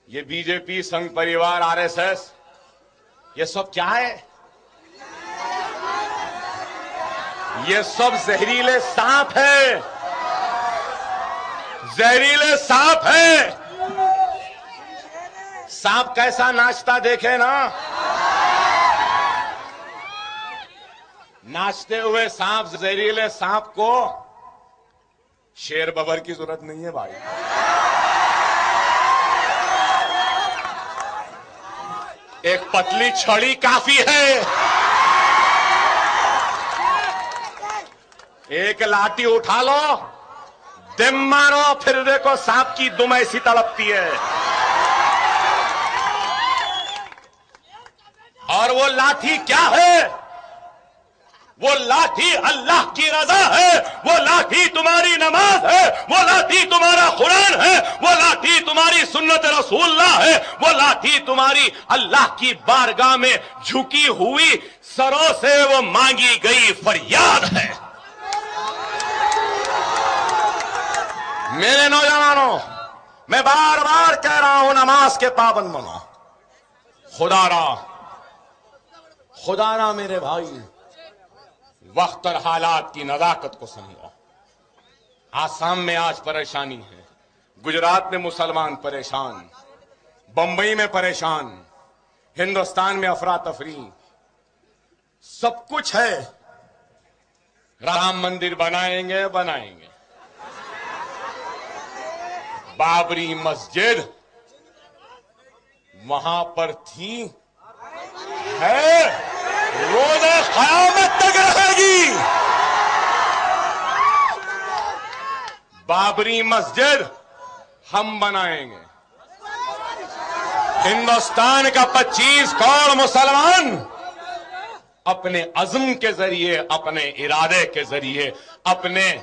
ये बीजेपी, संघ परिवार, आरएसएस, ये सब क्या है? ये सब जहरीले सांप है, जहरीले सांप है। सांप कैसा नाचता देखे ना, नाचते हुए सांप, जहरीले सांप को शेर बबर की जरूरत नहीं है भाई। एक पतली छड़ी काफी है, एक लाठी उठा लो, दिम मारो, फिर देखो सांप की दुम ऐसी तड़पती है। और वो लाठी क्या है? वो लाठी अल्लाह की रजा है, वो लाठी तुम्हारी नमाज है, वो लाठी तुम्हारा कुरान है, वो लाठी तुम्हारी सुन्नत रसूलुल्लाह है, वो लाठी तुम्हारी अल्लाह की बारगाह में झुकी हुई सरों से वो मांगी गई फरियाद है। मेरे नौजवानों, मैं बार बार कह रहा हूं, नमाज के पाबंद बनो। खुदारा मेरे भाई, वक्त और हालात की नजाकत को समझो। आसाम में आज परेशानी है, गुजरात में मुसलमान परेशान, बंबई में परेशान, हिंदुस्तान में अफरा तफरी, सब कुछ है। राम मंदिर बनाएंगे, बाबरी मस्जिद वहां पर थी, है, रोज़े क़यामत तक रहेगी। बाबरी मस्जिद हम बनाएंगे। हिंदुस्तान का 25 करोड़ मुसलमान अपने अज़्म के जरिए, अपने इरादे के जरिए, अपने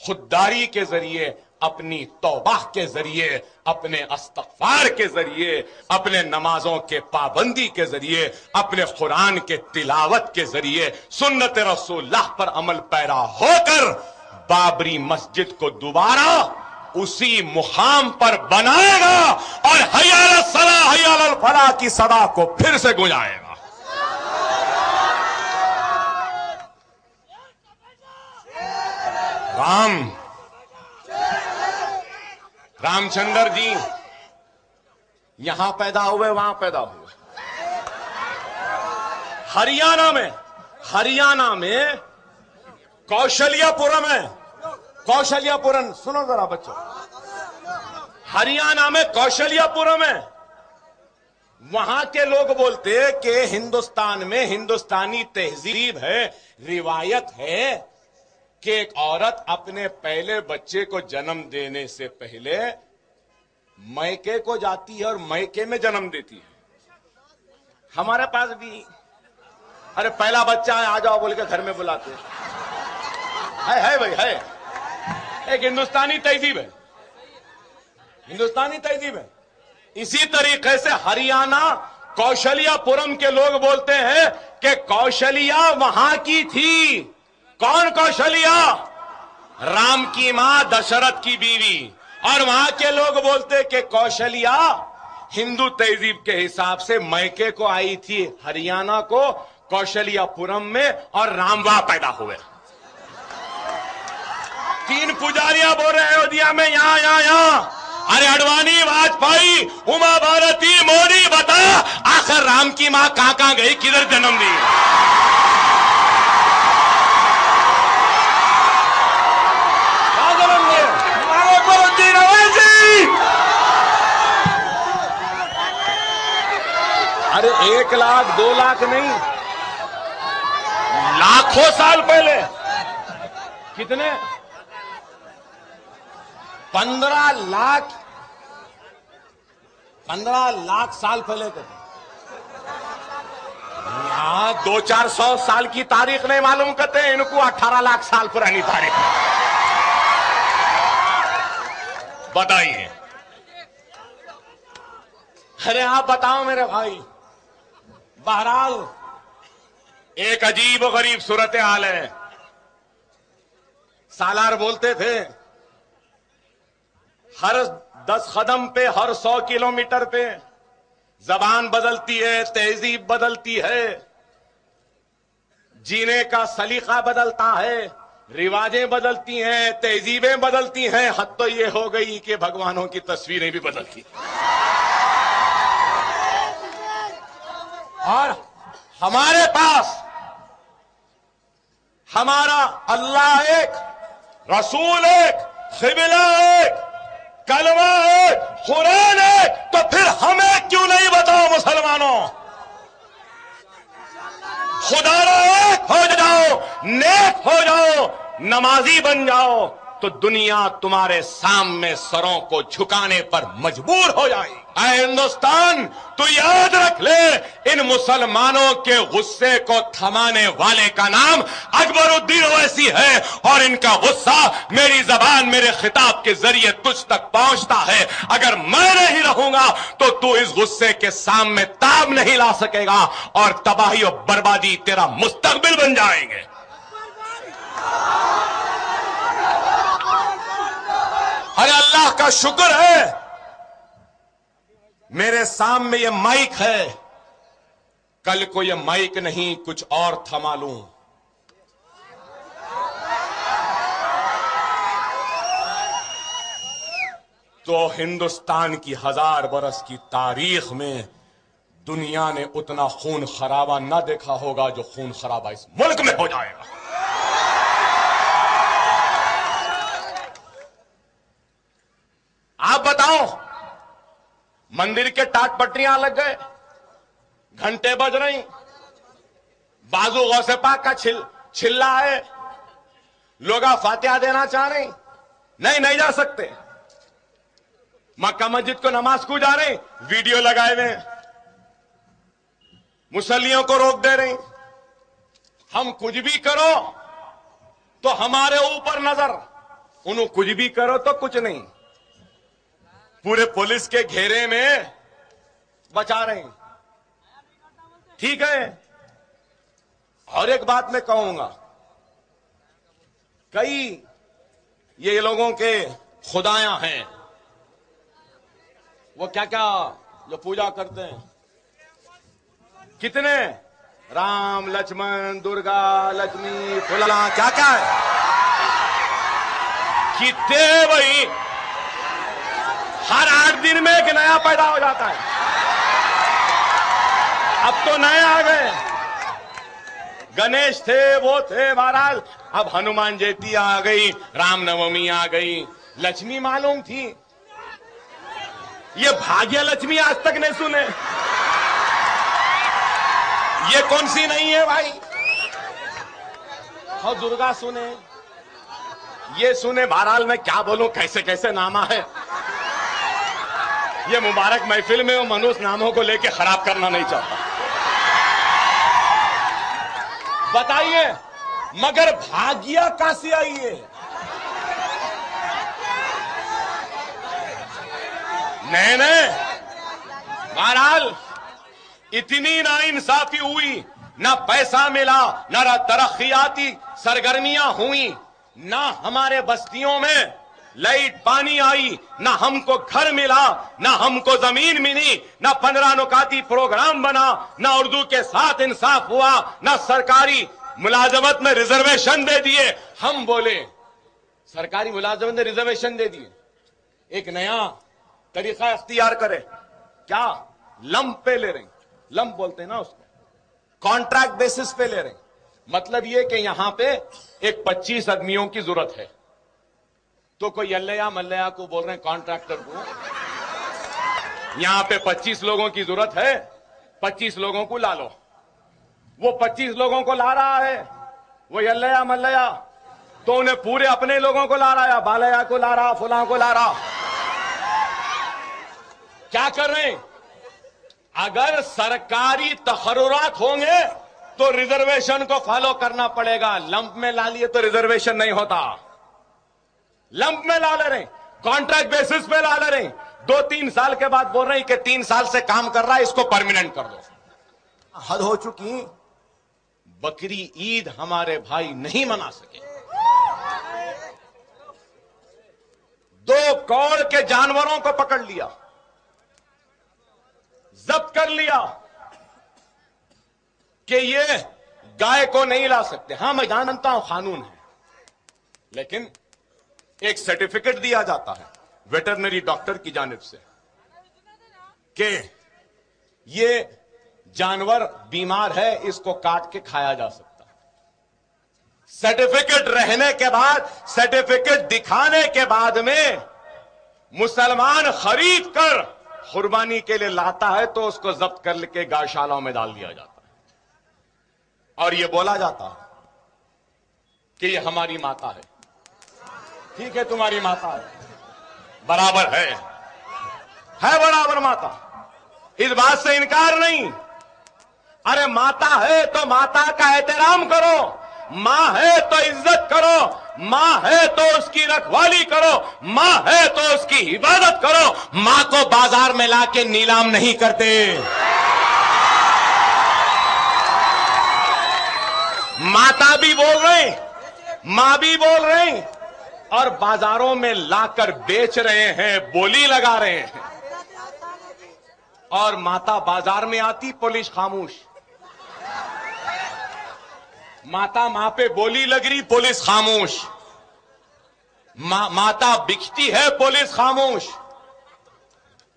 खुददारी के जरिए, अपनी तौबा के जरिए, अपने इस्तग़फ़ार के जरिए, अपने नमाजों के पाबंदी के जरिए, अपने कुरान के तिलावत के जरिए, सुन्नत रसूलुल्लाह पर अमल पैरा होकर बाबरी मस्जिद को दोबारा उसी मुकाम पर बनाएगा और हय्या अलस सलाह हय्या अलल फलाह की सदा को फिर से गुंजाएगा। रामचंद्र जी यहां पैदा हुए, वहां पैदा हुए। हरियाणा में कौशल्यापुरम है। कौशल्यापुरम सुनो जरा बच्चों, हरियाणा में कौशल्यापुरम है। वहां के लोग बोलते हैं कि हिंदुस्तान में हिंदुस्तानी तहजीब है, रिवायत है कि एक औरत अपने पहले बच्चे को जन्म देने से पहले मैके को जाती है और मैके में जन्म देती है। हमारे पास भी, अरे पहला बच्चा है, आ जाओ बोल के घर में बुलाते है भाई, है। एक हिंदुस्तानी तहजीब है, हिंदुस्तानी तहजीब है। इसी तरीके से हरियाणा कौशल्यापुरम के लोग बोलते हैं कि कौशल्या वहां की थी। कौन कौशल्या? राम की मां, दशरथ की बीवी। और वहां के लोग बोलते कि कौशल्या हिंदू तहजीब के हिसाब से मैके को आई थी हरियाणा को, कौशल्यापुरम में, और राम वहां पैदा हुए। 3 पुजारियां बोल रहे हैं अयोध्या में, यहां। अरे अडवाणी, वाजपेयी, उमा भारती, मोदी, बता आखिर राम की मां कहां गई, किधर जन्म दी? अरे 1 लाख 2 लाख नहीं, लाखों साल पहले। कितने? 15 लाख साल पहले के। यहां 200-400 साल की तारीख नहीं मालूम करते, इनको 18 लाख साल पुरानी तारीख बताइए। अरे आप बताओ मेरे भाई। बहरहाल एक अजीब और गरीब सूरत हाल है। सालार बोलते थे हर 10 कदम पे, हर 100 किलोमीटर पे जबान बदलती है, तहजीब बदलती है, जीने का सलीका बदलता है, रिवाजें बदलती हैं, तहजीबें बदलती हैं। हद तो ये हो गई कि भगवानों की तस्वीरें भी बदलती हैं। और हमारे पास हमारा अल्लाह एक, रसूल एक, क़िबला एक, कलमा एक, कुरान एक, तो फिर हमें क्यों नहीं बताओ मुसलमानों? खुदारा एक हो जाओ, नेक हो जाओ, नमाजी बन जाओ, तो दुनिया तुम्हारे सामने सरों को झुकाने पर मजबूर हो जाएगी। ऐ हिंदुस्तान, तू याद रख ले, इन मुसलमानों के गुस्से को थमाने वाले का नाम अकबरुद्दीन ओवैसी है, और इनका गुस्सा मेरी जबान, मेरे खिताब के जरिए तुझ तक पहुंचता है। अगर मैं नहीं रहूंगा तो तू इस गुस्से के सामने ताब नहीं ला सकेगा, और तबाही और बर्बादी तेरा मुस्तकबिल बन जाएंगे। अरे अल्लाह का शुक्र है, मेरे सामने ये माइक है, कल को ये माइक नहीं कुछ और थमा लूं। तो हिंदुस्तान की 1000 बरस की तारीख में दुनिया ने उतना खून खराबा ना देखा होगा जो खून खराबा इस मुल्क में हो जाएगा। आप बताओ, मंदिर के टाट पटरियां लग गए, घंटे बज रही, बाजू गौसे पाक का छिल्ला है, लोग फातिहा देना चाह रहे, नहीं जा सकते। मक्का मस्जिद को नमाज को जा रहे, वीडियो लगाए हुए, मुसल्लियों को रोक दे रही। हम कुछ भी करो तो हमारे ऊपर नजर, उन्हें कुछ भी करो तो कुछ नहीं। पूरे पुलिस के घेरे में बचा रहे हैं, ठीक है। और एक बात मैं कहूंगा, कई ये लोगों के खुदायां हैं, वो क्या क्या जो पूजा करते हैं, कितने राम लक्ष्मण दुर्गा लक्ष्मी फुला क्या क्या है, कितने भाई हर 8 दिन में एक नया पैदा हो जाता है। अब तो नए आ गए, गणेश थे, वो थे, महाराज अब हनुमान जयंती आ गई, रामनवमी आ गई, लक्ष्मी मालूम थी, ये भाग्य लक्ष्मी आज तक नहीं सुने। ये कौन सी नहीं है भाई? और दुर्गा सुने, ये सुने, बहरहाल मैं क्या बोलूं, कैसे कैसे नामा है। ये मुबारक महफिल में वो मनुष्य नामों को लेके खराब करना नहीं चाहता। बताइए, मगर भाग्य कहां से आई है? नहीं, बहरहाल इतनी नाइंसाफी हुई, ना पैसा मिला, ना तरक्कियाती सरगर्मियां हुई, ना हमारे बस्तियों में लाइट पानी आई, ना हमको घर मिला, ना हमको जमीन मिली, ना 15 नुकाती प्रोग्राम बना, ना उर्दू के साथ इंसाफ हुआ, ना सरकारी मुलाजमत में रिजर्वेशन दे दिए। हम बोले सरकारी मुलाजमत में रिजर्वेशन दे दिए, एक नया तरीका इख्तियार करे, क्या लंप पे ले रहे, लंप बोलते हैं ना उसको, कॉन्ट्रैक्ट बेसिस पे ले रहे। मतलब ये कि यहां पे एक 25 आदमियों की जरूरत है, तो कोई यल्लया मल्लया को बोल रहे हैं कॉन्ट्रैक्टर को, यहां पे 25 लोगों की जरूरत है, 25 लोगों को ला लो। वो 25 लोगों को ला रहा है, वो यल्लया मल्लया, तो उन्हें पूरे अपने लोगों को ला रहा है, बालया को ला रहा, फुला को ला रहा। क्या कर रहे हैं? अगर सरकारी तकर्रुरात होंगे तो रिजर्वेशन को फॉलो करना पड़ेगा। लंप में ला लिए तो रिजर्वेशन नहीं होता, लंप में ला ले रहे, कॉन्ट्रैक्ट बेसिस पे ला ले रहे, 2-3 साल के बाद बोल रहे हैं कि 3 साल से काम कर रहा है, इसको परमानेंट कर दो। हद हो चुकी। बकरी ईद हमारे भाई नहीं मना सके, 2 करोड़ के जानवरों को पकड़ लिया, जब्त कर लिया कि ये गाय को नहीं ला सकते। हां, मैं जानता हूं कानून है, लेकिन एक सर्टिफिकेट दिया जाता है वेटरनरी डॉक्टर की जानिब से कि ये जानवर बीमार है, इसको काट के खाया जा सकता है। सर्टिफिकेट रहने के बाद, सर्टिफिकेट दिखाने के बाद में मुसलमान खरीद कर कुर्बानी के लिए लाता है तो उसको जब्त करके गौशालाओं में डाल दिया जाता है और ये बोला जाता है कि ये हमारी माता है। ठीक है, तुम्हारी माता है, बराबर है बराबर माता, इस बात से इनकार नहीं। अरे माता है तो माता का एहतराम करो, मां है तो इज्जत करो, मां है तो उसकी रखवाली करो, मां है तो उसकी इबादत करो। मां को बाजार में लाके नीलाम नहीं करते। माता भी बोल रहे, मां भी बोल रहे और बाजारों में लाकर बेच रहे हैं, बोली लगा रहे हैं। और माता बाजार में आती, पुलिस खामोश। मां पे बोली लग रही, पुलिस खामोश। माता बिकती है, पुलिस खामोश।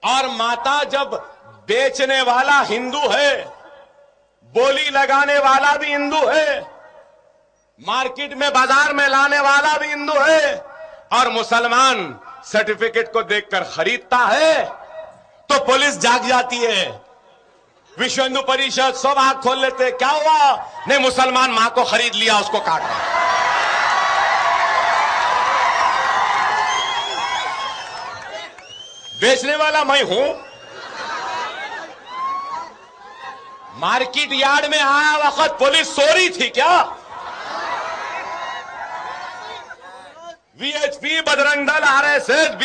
और माता जब बेचने वाला हिंदू है, बोली लगाने वाला भी हिंदू है, मार्केट में बाजार में लाने वाला भी हिंदू है, और मुसलमान सर्टिफिकेट को देखकर खरीदता है तो पुलिस जाग जाती है। विश्व हिंदू परिषद सब आंख खोल लेते, क्या हुआ? नहीं, मुसलमान मां को खरीद लिया, उसको काट रहा। बेचने वाला मैं हूं। मार्केट यार्ड में आया वक्त पुलिस सो रही थी क्या? VHP, Bajrang Dal, RSS